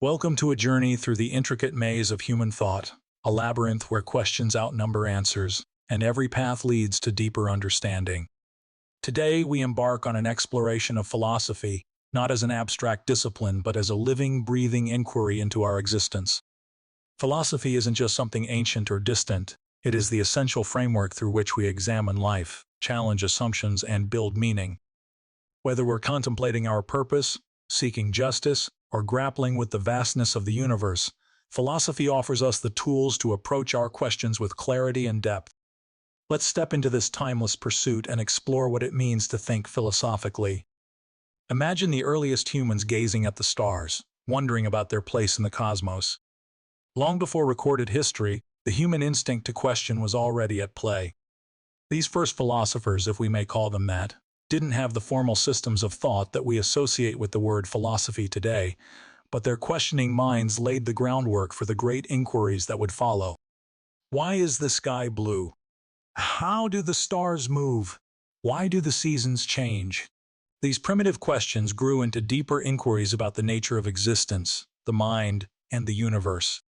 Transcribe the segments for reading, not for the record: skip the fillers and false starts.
Welcome to a journey through the intricate maze of human thought, a labyrinth where questions outnumber answers, and every path leads to deeper understanding. Today, we embark on an exploration of philosophy, not as an abstract discipline, but as a living, breathing inquiry into our existence. Philosophy isn't just something ancient or distant, it is the essential framework through which we examine life, challenge assumptions, and build meaning. Whether we're contemplating our purpose, seeking justice, or grappling with the vastness of the universe, philosophy offers us the tools to approach our questions with clarity and depth. Let's step into this timeless pursuit and explore what it means to think philosophically. Imagine the earliest humans gazing at the stars, wondering about their place in the cosmos. Long before recorded history, the human instinct to question was already at play. These first philosophers, if we may call them that, didn't have the formal systems of thought that we associate with the word philosophy today, but their questioning minds laid the groundwork for the great inquiries that would follow. Why is the sky blue? How do the stars move? Why do the seasons change? These primitive questions grew into deeper inquiries about the nature of existence, the mind, and the universe.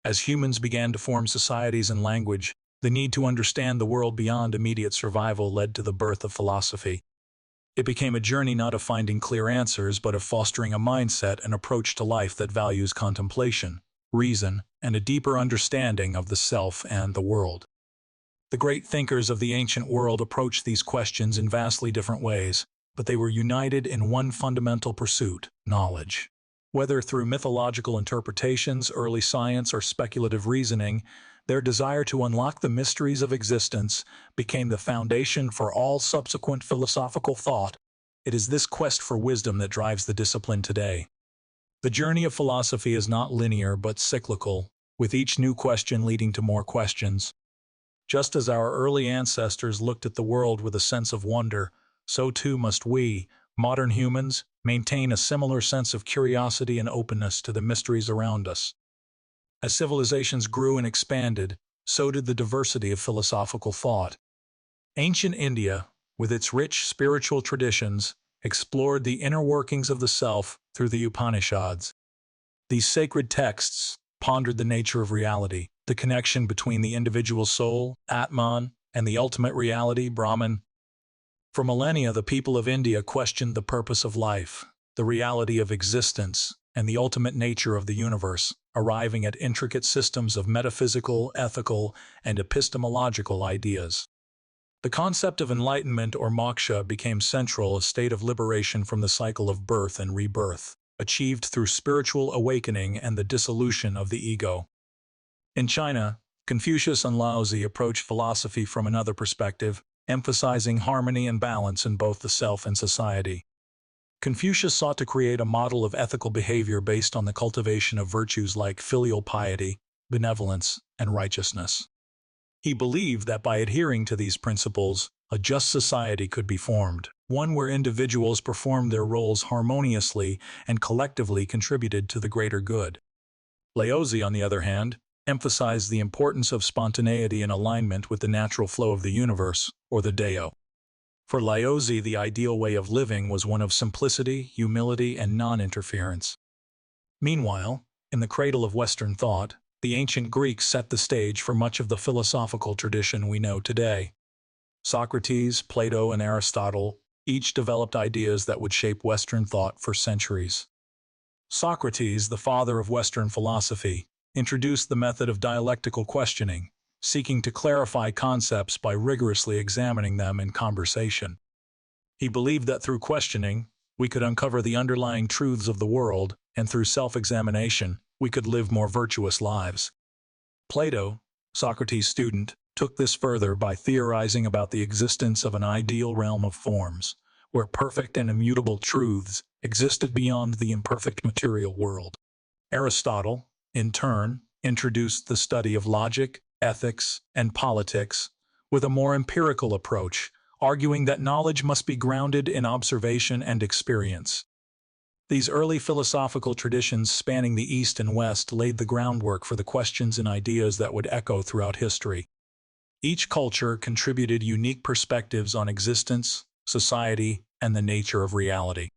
As humans began to form societies and language, the need to understand the world beyond immediate survival led to the birth of philosophy. It became a journey not of finding clear answers, but of fostering a mindset and approach to life that values contemplation, reason, and a deeper understanding of the self and the world. The great thinkers of the ancient world approached these questions in vastly different ways, but they were united in one fundamental pursuit: knowledge. Whether through mythological interpretations, early science, or speculative reasoning, their desire to unlock the mysteries of existence became the foundation for all subsequent philosophical thought. It is this quest for wisdom that drives the discipline today. The journey of philosophy is not linear but cyclical, with each new question leading to more questions. Just as our early ancestors looked at the world with a sense of wonder, so too must we, modern humans, maintain a similar sense of curiosity and openness to the mysteries around us. As civilizations grew and expanded, so did the diversity of philosophical thought. Ancient India, with its rich spiritual traditions, explored the inner workings of the self through the Upanishads. These sacred texts pondered the nature of reality, the connection between the individual soul, Atman, and the ultimate reality, Brahman. For millennia, the people of India questioned the purpose of life, the reality of existence, and the ultimate nature of the universe, arriving at intricate systems of metaphysical, ethical, and epistemological ideas. The concept of enlightenment or moksha became central, a state of liberation from the cycle of birth and rebirth, achieved through spiritual awakening and the dissolution of the ego. In China, Confucius and Laozi approached philosophy from another perspective, emphasizing harmony and balance in both the self and society. Confucius sought to create a model of ethical behavior based on the cultivation of virtues like filial piety, benevolence, and righteousness. He believed that by adhering to these principles, a just society could be formed, one where individuals performed their roles harmoniously and collectively contributed to the greater good. Laozi, on the other hand, emphasized the importance of spontaneity and alignment with the natural flow of the universe, or the Dao. For Laozi, the ideal way of living was one of simplicity, humility, and non-interference. Meanwhile, in the cradle of Western thought, the ancient Greeks set the stage for much of the philosophical tradition we know today. Socrates, Plato, and Aristotle each developed ideas that would shape Western thought for centuries. Socrates, the father of Western philosophy, introduced the method of dialectical questioning, seeking to clarify concepts by rigorously examining them in conversation. He believed that through questioning, we could uncover the underlying truths of the world, and through self-examination, we could live more virtuous lives. Plato, Socrates' student, took this further by theorizing about the existence of an ideal realm of forms, where perfect and immutable truths existed beyond the imperfect material world. Aristotle, in turn, introduced the study of logic, ethics, and politics, with a more empirical approach, arguing that knowledge must be grounded in observation and experience. These early philosophical traditions spanning the East and West laid the groundwork for the questions and ideas that would echo throughout history. Each culture contributed unique perspectives on existence, society, and the nature of reality.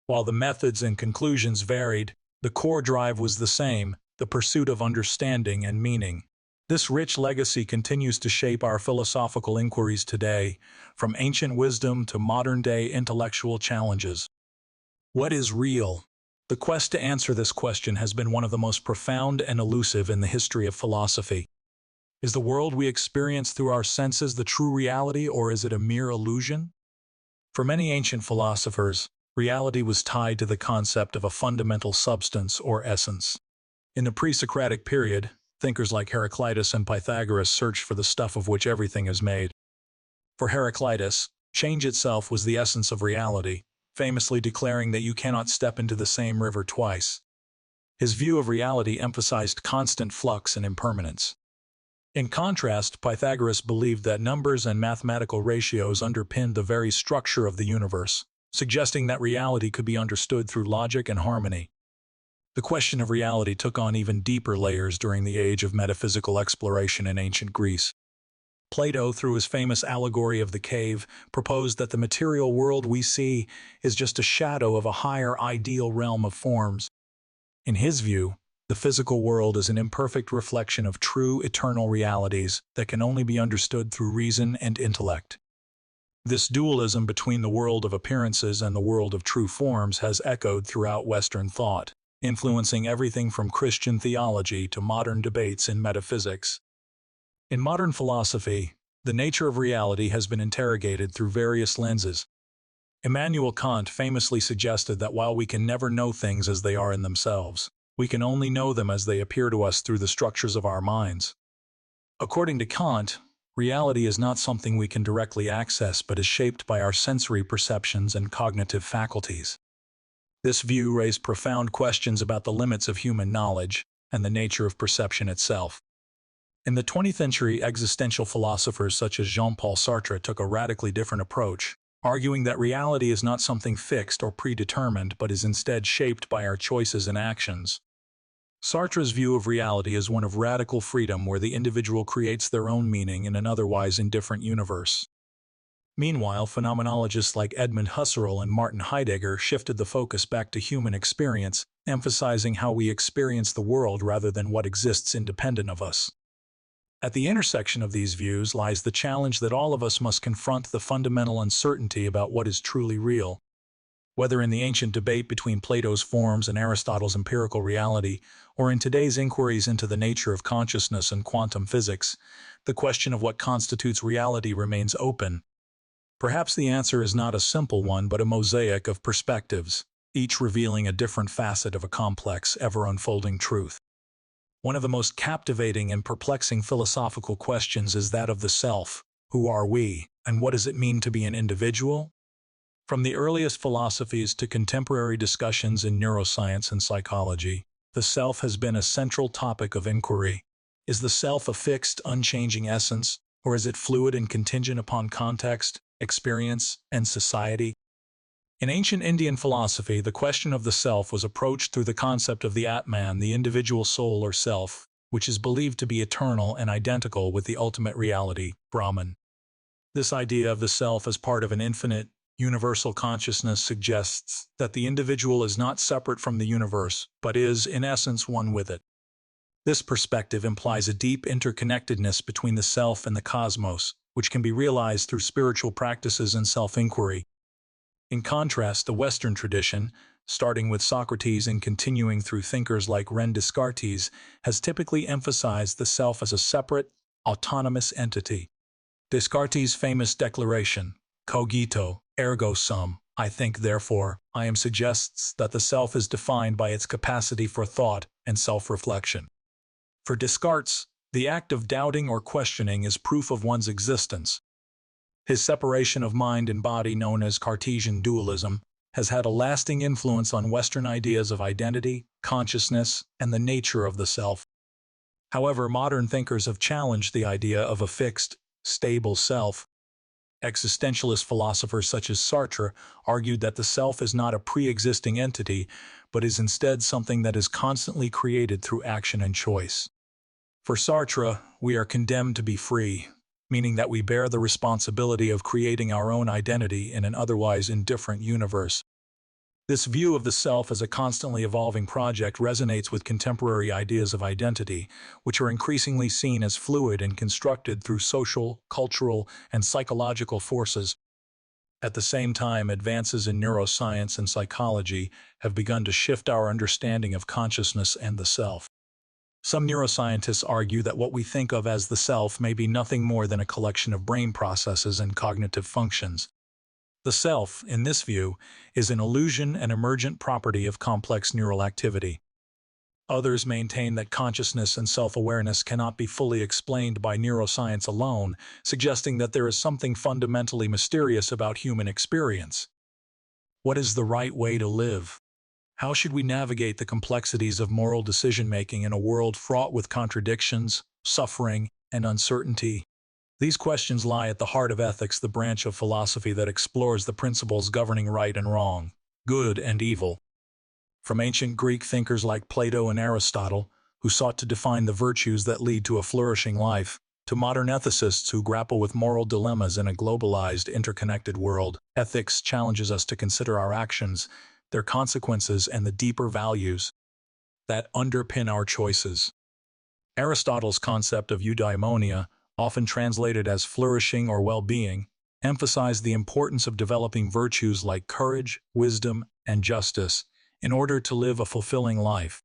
While the methods and conclusions varied, The core drive was the same, the pursuit of understanding and meaning. This rich legacy continues to shape our philosophical inquiries today, from ancient wisdom to modern-day intellectual challenges. What is real? The quest to answer this question has been one of the most profound and elusive in the history of philosophy. Is the world we experience through our senses the true reality, or is it a mere illusion? For many ancient philosophers, reality was tied to the concept of a fundamental substance or essence. In the pre-Socratic period, thinkers like Heraclitus and Pythagoras searched for the stuff of which everything is made. For Heraclitus, change itself was the essence of reality, famously declaring that you cannot step into the same river twice. His view of reality emphasized constant flux and impermanence. In contrast, Pythagoras believed that numbers and mathematical ratios underpinned the very structure of the universe, suggesting that reality could be understood through logic and harmony. The question of reality took on even deeper layers during the age of metaphysical exploration in ancient Greece. Plato, through his famous allegory of the cave, proposed that the material world we see is just a shadow of a higher ideal realm of forms. In his view, the physical world is an imperfect reflection of true eternal realities that can only be understood through reason and intellect. This dualism between the world of appearances and the world of true forms has echoed throughout Western thought, influencing everything from Christian theology to modern debates in metaphysics. In modern philosophy, the nature of reality has been interrogated through various lenses. Immanuel Kant famously suggested that while we can never know things as they are in themselves, we can only know them as they appear to us through the structures of our minds. According to Kant, reality is not something we can directly access but is shaped by our sensory perceptions and cognitive faculties. This view raised profound questions about the limits of human knowledge and the nature of perception itself. In the 20th century, existential philosophers such as Jean-Paul Sartre took a radically different approach, arguing that reality is not something fixed or predetermined but is instead shaped by our choices and actions. Sartre's view of reality is one of radical freedom, where the individual creates their own meaning in an otherwise indifferent universe. Meanwhile, phenomenologists like Edmund Husserl and Martin Heidegger shifted the focus back to human experience, emphasizing how we experience the world rather than what exists independent of us. At the intersection of these views lies the challenge that all of us must confront: the fundamental uncertainty about what is truly real. Whether in the ancient debate between Plato's forms and Aristotle's empirical reality, or in today's inquiries into the nature of consciousness and quantum physics, the question of what constitutes reality remains open. Perhaps the answer is not a simple one, but a mosaic of perspectives, each revealing a different facet of a complex, ever-unfolding truth. One of the most captivating and perplexing philosophical questions is that of the self. Who are we, and what does it mean to be an individual? From the earliest philosophies to contemporary discussions in neuroscience and psychology, the self has been a central topic of inquiry. Is the self a fixed, unchanging essence, or is it fluid and contingent upon context, experience, and society? In ancient Indian philosophy, the question of the self was approached through the concept of the Atman, the individual soul or self, which is believed to be eternal and identical with the ultimate reality, Brahman. This idea of the self as part of an infinite, universal consciousness suggests that the individual is not separate from the universe, but is, in essence, one with it. This perspective implies a deep interconnectedness between the self and the cosmos, which can be realized through spiritual practices and self-inquiry. In contrast, the Western tradition, starting with Socrates and continuing through thinkers like René Descartes, has typically emphasized the self as a separate, autonomous entity. Descartes' famous declaration, cogito, ergo sum, I think, therefore I am, suggests that the self is defined by its capacity for thought and self-reflection. For Descartes, the act of doubting or questioning is proof of one's existence. His separation of mind and body, known as Cartesian dualism, has had a lasting influence on Western ideas of identity, consciousness, and the nature of the self. However, modern thinkers have challenged the idea of a fixed, stable self. Existentialist philosophers such as Sartre argued that the self is not a pre-existing entity, but is instead something that is constantly created through action and choice. For Sartre, we are condemned to be free, meaning that we bear the responsibility of creating our own identity in an otherwise indifferent universe. This view of the self as a constantly evolving project resonates with contemporary ideas of identity, which are increasingly seen as fluid and constructed through social, cultural, and psychological forces. At the same time, advances in neuroscience and psychology have begun to shift our understanding of consciousness and the self. Some neuroscientists argue that what we think of as the self may be nothing more than a collection of brain processes and cognitive functions. The self, in this view, is an illusion and emergent property of complex neural activity. Others maintain that consciousness and self-awareness cannot be fully explained by neuroscience alone, suggesting that there is something fundamentally mysterious about human experience. What is the right way to live? How should we navigate the complexities of moral decision-making in a world fraught with contradictions, suffering, and uncertainty? These questions lie at the heart of ethics, the branch of philosophy that explores the principles governing right and wrong, good and evil. From ancient Greek thinkers like Plato and Aristotle, who sought to define the virtues that lead to a flourishing life, to modern ethicists who grapple with moral dilemmas in a globalized, interconnected world, ethics challenges us to consider our actions, their consequences, and the deeper values that underpin our choices. Aristotle's concept of eudaimonia, often translated as flourishing or well-being, emphasized the importance of developing virtues like courage, wisdom, and justice in order to live a fulfilling life.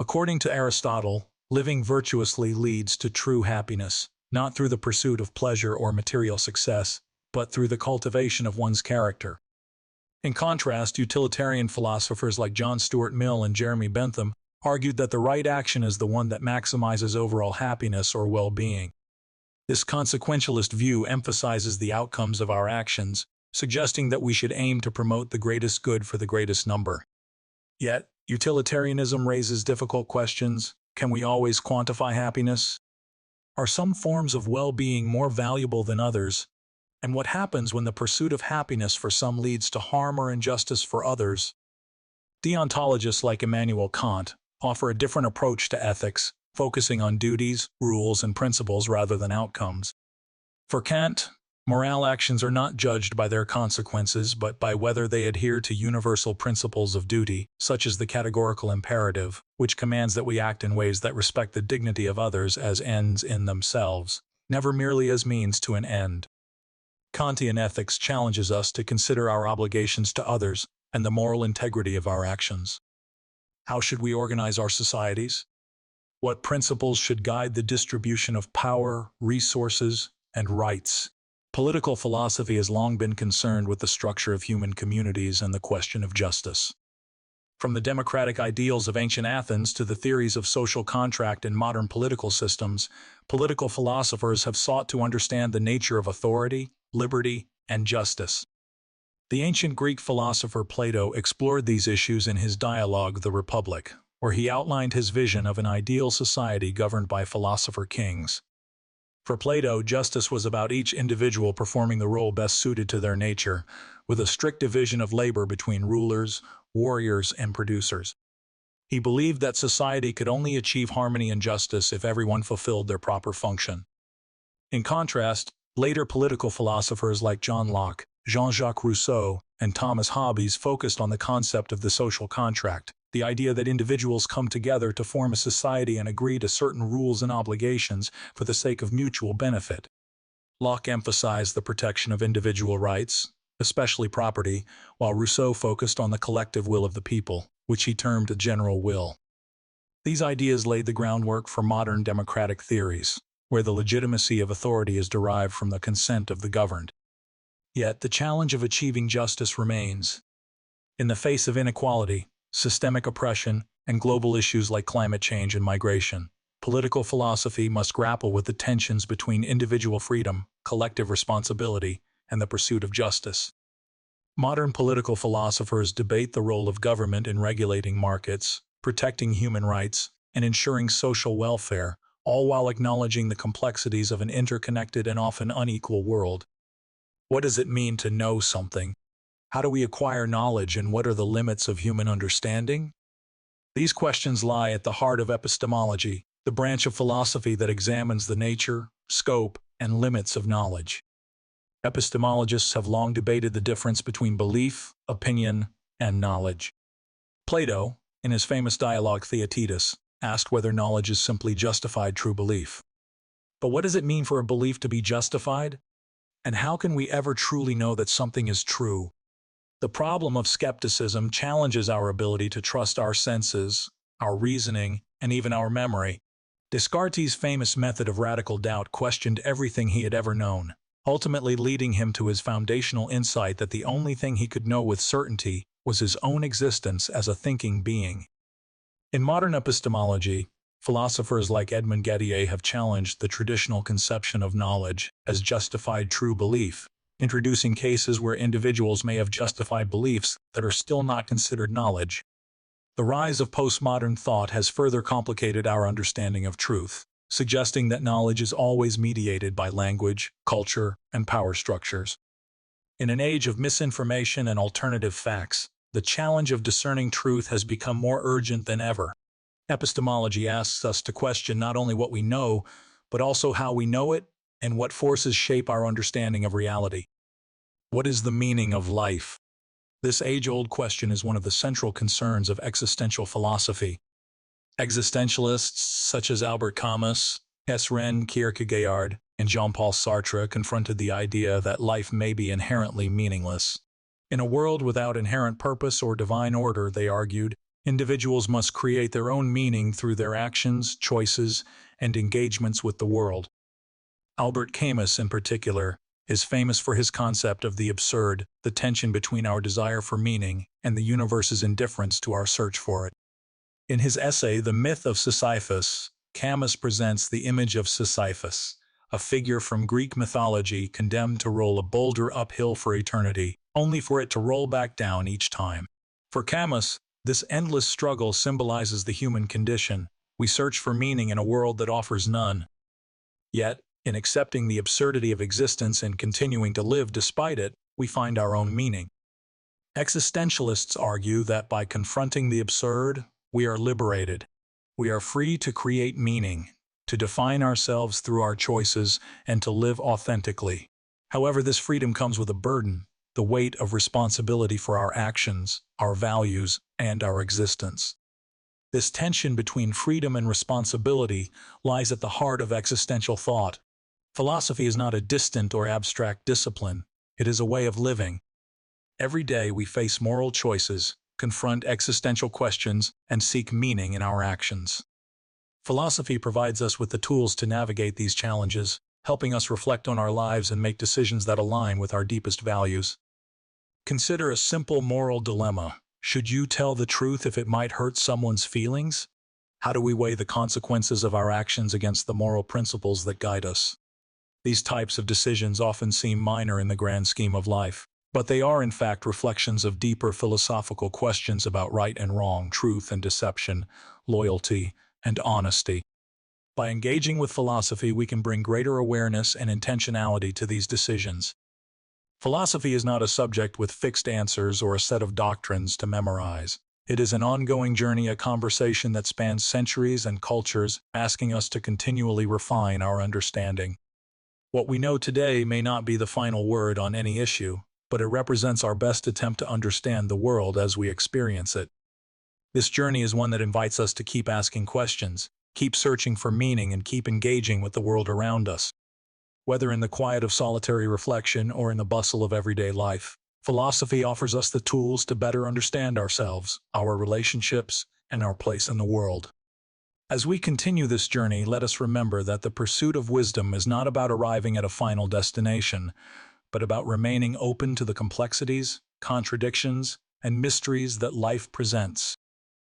According to Aristotle, living virtuously leads to true happiness, not through the pursuit of pleasure or material success, but through the cultivation of one's character. In contrast, utilitarian philosophers like John Stuart Mill and Jeremy Bentham argued that the right action is the one that maximizes overall happiness or well-being. This consequentialist view emphasizes the outcomes of our actions, suggesting that we should aim to promote the greatest good for the greatest number. Yet, utilitarianism raises difficult questions. Can we always quantify happiness? Are some forms of well-being more valuable than others? And what happens when the pursuit of happiness for some leads to harm or injustice for others? Deontologists like Immanuel Kant offer a different approach to ethics, focusing on duties, rules, and principles rather than outcomes. For Kant, moral actions are not judged by their consequences, but by whether they adhere to universal principles of duty, such as the categorical imperative, which commands that we act in ways that respect the dignity of others as ends in themselves, never merely as means to an end. Kantian ethics challenges us to consider our obligations to others and the moral integrity of our actions. How should we organize our societies? What principles should guide the distribution of power, resources, and rights? Political philosophy has long been concerned with the structure of human communities and the question of justice. From the democratic ideals of ancient Athens to the theories of social contract in modern political systems, political philosophers have sought to understand the nature of authority, liberty, and justice. The ancient Greek philosopher Plato explored these issues in his dialogue The Republic, where he outlined his vision of an ideal society governed by philosopher kings. For Plato, justice was about each individual performing the role best suited to their nature, with a strict division of labor between rulers, warriors, and producers. He believed that society could only achieve harmony and justice if everyone fulfilled their proper function. In contrast, later political philosophers like John Locke, Jean-Jacques Rousseau, and Thomas Hobbes focused on the concept of the social contract, the idea that individuals come together to form a society and agree to certain rules and obligations for the sake of mutual benefit. Locke emphasized the protection of individual rights, especially property, while Rousseau focused on the collective will of the people, which he termed a general will. These ideas laid the groundwork for modern democratic theories, where the legitimacy of authority is derived from the consent of the governed. Yet, the challenge of achieving justice remains. In the face of inequality, systemic oppression, and global issues like climate change and migration, political philosophy must grapple with the tensions between individual freedom, collective responsibility, and the pursuit of justice. Modern political philosophers debate the role of government in regulating markets, protecting human rights, and ensuring social welfare, all while acknowledging the complexities of an interconnected and often unequal world. What does it mean to know something? How do we acquire knowledge, and what are the limits of human understanding? These questions lie at the heart of epistemology, the branch of philosophy that examines the nature, scope, and limits of knowledge. Epistemologists have long debated the difference between belief, opinion, and knowledge. Plato, in his famous dialogue Theaetetus, asked whether knowledge is simply justified true belief. But what does it mean for a belief to be justified? And how can we ever truly know that something is true? The problem of skepticism challenges our ability to trust our senses, our reasoning, and even our memory. Descartes' famous method of radical doubt questioned everything he had ever known, ultimately leading him to his foundational insight that the only thing he could know with certainty was his own existence as a thinking being. In modern epistemology, philosophers like Edmund Gettier have challenged the traditional conception of knowledge as justified true belief, introducing cases where individuals may have justified beliefs that are still not considered knowledge. The rise of postmodern thought has further complicated our understanding of truth, suggesting that knowledge is always mediated by language, culture, and power structures. In an age of misinformation and alternative facts, the challenge of discerning truth has become more urgent than ever. Epistemology asks us to question not only what we know, but also how we know it and what forces shape our understanding of reality. What is the meaning of life? This age-old question is one of the central concerns of existential philosophy. Existentialists such as Albert Camus, Søren Kierkegaard, and Jean-Paul Sartre confronted the idea that life may be inherently meaningless. In a world without inherent purpose or divine order, they argued, individuals must create their own meaning through their actions, choices, and engagements with the world. Albert Camus, in particular, is famous for his concept of the absurd, the tension between our desire for meaning and the universe's indifference to our search for it. In his essay, The Myth of Sisyphus, Camus presents the image of Sisyphus, a figure from Greek mythology condemned to roll a boulder uphill for eternity, only for it to roll back down each time. For Camus, this endless struggle symbolizes the human condition. We search for meaning in a world that offers none. Yet, in accepting the absurdity of existence and continuing to live despite it, we find our own meaning. Existentialists argue that by confronting the absurd, we are liberated. We are free to create meaning, to define ourselves through our choices, and to live authentically. However, this freedom comes with a burden, the weight of responsibility for our actions, our values, and our existence. This tension between freedom and responsibility lies at the heart of existential thought. Philosophy is not a distant or abstract discipline. It is a way of living. Every day we face moral choices, confront existential questions, and seek meaning in our actions. Philosophy provides us with the tools to navigate these challenges, helping us reflect on our lives and make decisions that align with our deepest values. Consider a simple moral dilemma. Should you tell the truth if it might hurt someone's feelings? How do we weigh the consequences of our actions against the moral principles that guide us? These types of decisions often seem minor in the grand scheme of life, but they are in fact reflections of deeper philosophical questions about right and wrong, truth and deception, loyalty and honesty. By engaging with philosophy, we can bring greater awareness and intentionality to these decisions. Philosophy is not a subject with fixed answers or a set of doctrines to memorize. It is an ongoing journey, a conversation that spans centuries and cultures, asking us to continually refine our understanding. What we know today may not be the final word on any issue, but it represents our best attempt to understand the world as we experience it. This journey is one that invites us to keep asking questions, keep searching for meaning, and keep engaging with the world around us. Whether in the quiet of solitary reflection or in the bustle of everyday life, philosophy offers us the tools to better understand ourselves, our relationships, and our place in the world. As we continue this journey, let us remember that the pursuit of wisdom is not about arriving at a final destination, but about remaining open to the complexities, contradictions, and mysteries that life presents.